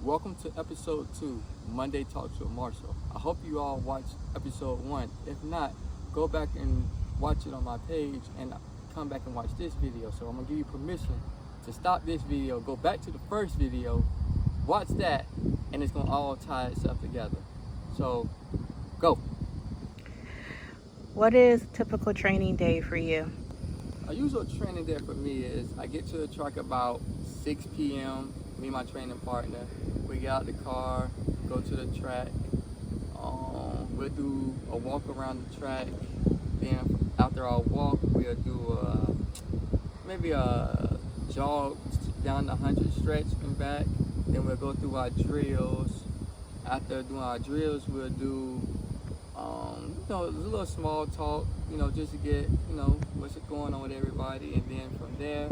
Welcome to episode 2, Monday Talks with Marshall. I hope you all watched episode 1. If not, go back and watch it on my page and come back and watch this video. So I'm going to give you permission to stop this video, go back to the first video, watch that, and it's going to all tie itself together. So, go. What is a typical training day for you? A usual training day for me is I get to the track about 6 p.m. Me and my training partner, we get out the car, go to the track. We'll do a walk around the track. Then after our walk, we'll do maybe a jog down the 100 stretch and back. Then we'll go through our drills. After doing our drills, we'll do a little small talk, just to get, what's going on with everybody. And then from there,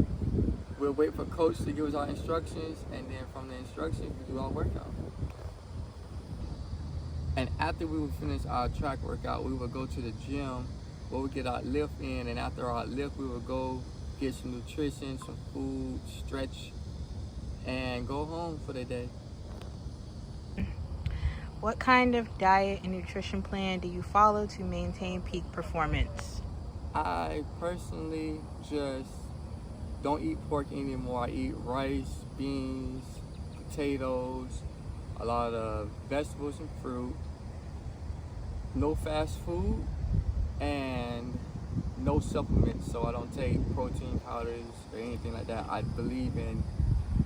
we'll wait for coach to give us our instructions. And then from the instructions, we do our workout. And after we would finish our track workout, we would go to the gym where we get our lift in. And after our lift, we would go get some nutrition, some food, stretch, and go home for the day. What kind of diet and nutrition plan do you follow to maintain peak performance? I personally just don't eat pork anymore. I eat rice, beans, potatoes, a lot of vegetables and fruit, no fast food, and no supplements. So I don't take protein powders or anything like that. I believe in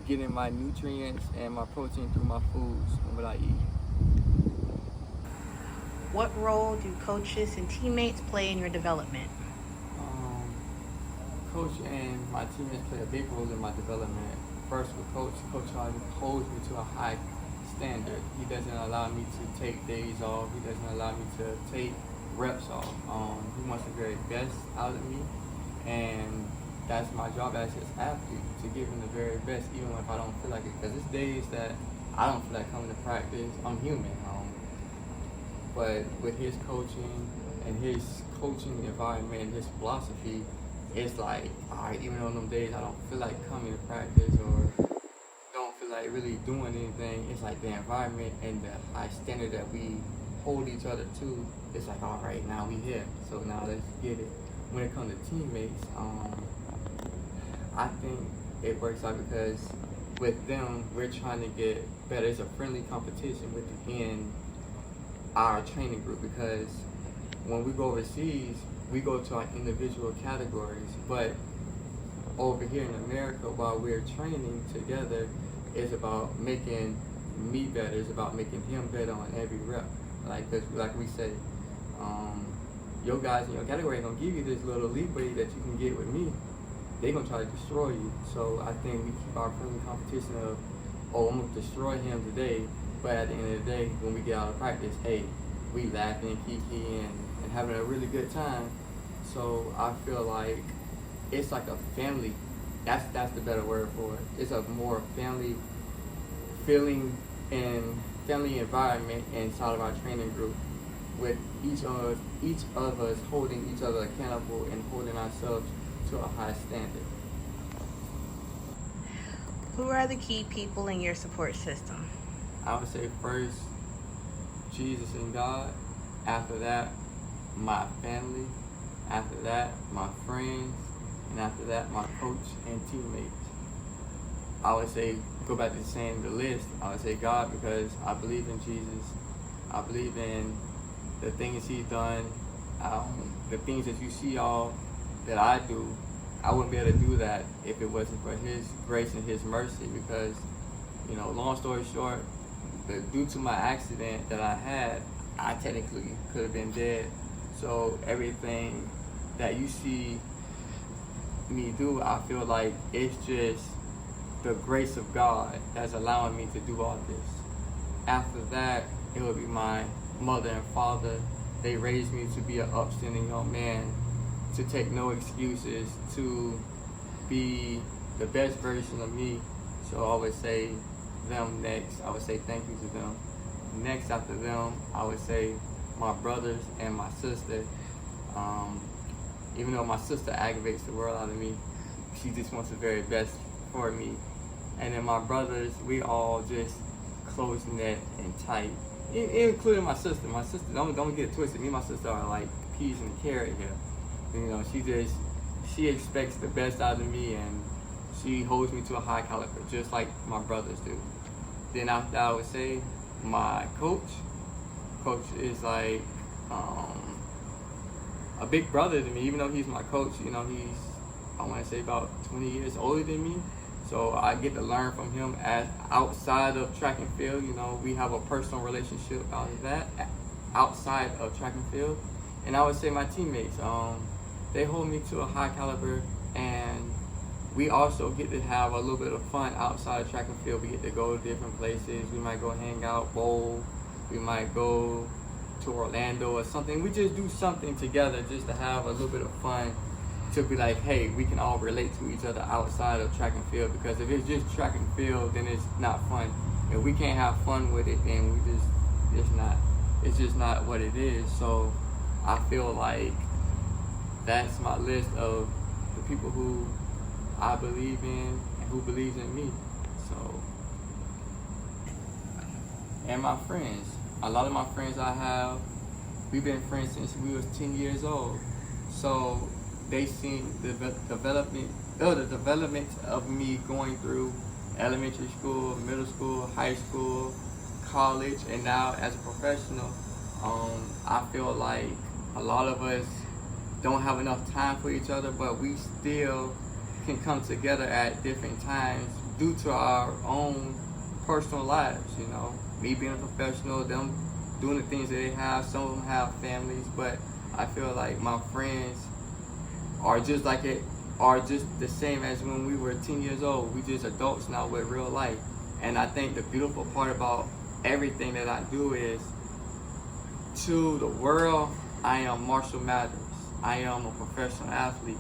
getting my nutrients and my protein through my foods and what I eat. What role do coaches and teammates play in your development? Coach and my teammates play a big role in my development. First with Coach holds me to a high standard. He doesn't allow me to take days off. He doesn't allow me to take reps off. He wants the very best out of me, and that's my job as his athlete, to give him the very best, even if I don't feel like it. Because there's days that I don't feel like coming to practice. I'm human. But with his coaching and his coaching environment and his philosophy, it's like, all right, even on them days I don't feel like coming to practice or don't feel like really doing anything, it's like the environment and the high standard that we hold each other to, it's like, all right, now we here, so now let's get it. When it comes to teammates, I think it works out because with them, we're trying to get better. It's a friendly competition within our training group, because when we go overseas, we go to our individual categories, but over here in America, while we're training together, it's about making me better. It's about making him better on every rep. Like we say, your guys in your category ain't gonna give you this little leeway that you can get with me. They're gonna try to destroy you. So I think we keep our friendly competition of, oh, I'm gonna destroy him today, but at the end of the day, when we get out of practice, hey, we laughing, kikiing, and having a really good time. So I feel like it's like a family. That's the better word for it. It's a more family feeling and family environment inside of our training group, with each of us holding each other accountable and holding ourselves to a high standard. Who are the key people in your support system? I would say first, Jesus and God. After that, my family. After that, my friends. And after that, my coach and teammates. I would say, go back to saying the list, I would say God, because I believe in Jesus. I believe in the things he's done. The things that you see all that I do, I wouldn't be able to do that if it wasn't for his grace and his mercy, because, long story short, due to my accident that I had, I technically could have been dead. So everything that you see me do, I feel like it's just the grace of God that's allowing me to do all this. After that, it would be my mother and father. They raised me to be an upstanding young man, to take no excuses, to be the best version of me. So I would say them next. I would say thank you to them. Next after them, I would say my brothers and my sister. Even though my sister aggravates the world out of me, she just wants the very best for me. And then my brothers, we all just close knit and tight. Including my sister. My sister, don't get it twisted. Me and my sister are like peas and carrot here. You know, she expects the best out of me, and she holds me to a high caliber, just like my brothers do. Then after, I would say my coach is like a big brother to me. Even though he's my coach, you know, he's, I want to say, about 20 years older than me. So I get to learn from him as outside of track and field. You know, we have a personal relationship out of that, outside of track and field. And I would say my teammates, they hold me to a high caliber, and we also get to have a little bit of fun outside of track and field. We get to go to different places. We might go hang out, bowl. We might go to Orlando or something. We just do something together just to have a little bit of fun, to be like, hey, we can all relate to each other outside of track and field. Because if it's just track and field, then it's not fun. If we can't have fun with it, then it's just not what it is. So I feel like that's my list of the people who I believe in and who believes in me. So, and my friends. A lot of my friends I have, we've been friends since we was 10 years old. So they seen the development of me going through elementary school, middle school, high school, college, and now as a professional. I feel like a lot of us don't have enough time for each other, but we still can come together at different times due to our own personal lives. You know, me being a professional, them doing the things that they have. Some of them have families, but I feel like my friends are just the same as when we were 10 years old. We just adults now with real life. And I think the beautiful part about everything that I do is, to the world, I am Marshall Mathers. I am a professional athlete.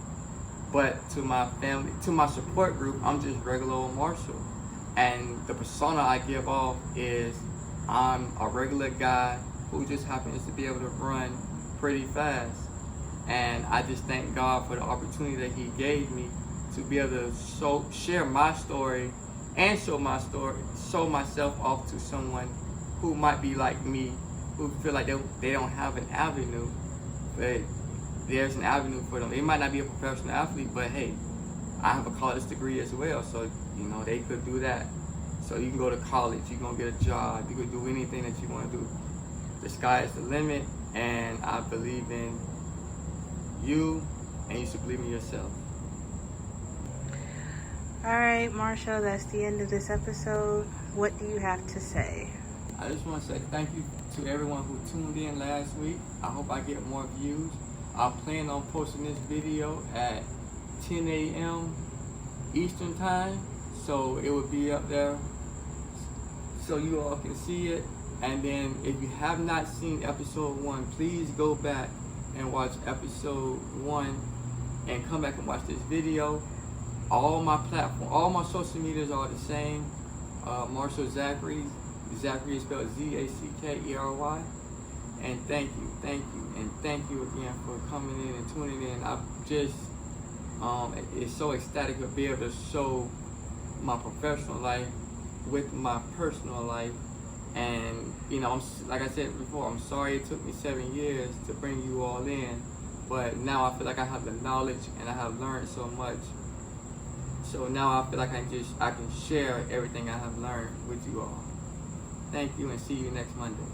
But to my family, to my support group, I'm just regular old Marshall. And the persona I give off is, I'm a regular guy who just happens to be able to run pretty fast. And I just thank God for the opportunity that He gave me to be able to share my story and show myself off to someone who might be like me, who feel like they don't have an avenue, but there's an avenue for them. They might not be a professional athlete, but hey, I have a college degree as well, so you know they could do that. So you can go to college, you can get a job, you can do anything that you want to do. The sky is the limit, and I believe in you, and you should believe in yourself. All right, Marshall, that's the end of this episode. What do you have to say? I just want to say thank you to everyone who tuned in last week. I hope I get more views. I plan on posting this video at 10 a.m. Eastern time, so it will be up there so you all can see it. And then if you have not seen episode 1, please go back and watch episode 1 and come back and watch this video. All my platforms, all my social medias are the same. Marshall Zachary. Zachary is spelled Zackery. And thank you again for coming in and tuning in. I'm just, it's so ecstatic to be able to show my professional life with my personal life. And you know, like I said before, I'm sorry it took me 7 years to bring you all in, but now I feel like I have the knowledge and I have learned so much. So now I feel like I can share everything I have learned with you all. Thank you, and see you next Monday.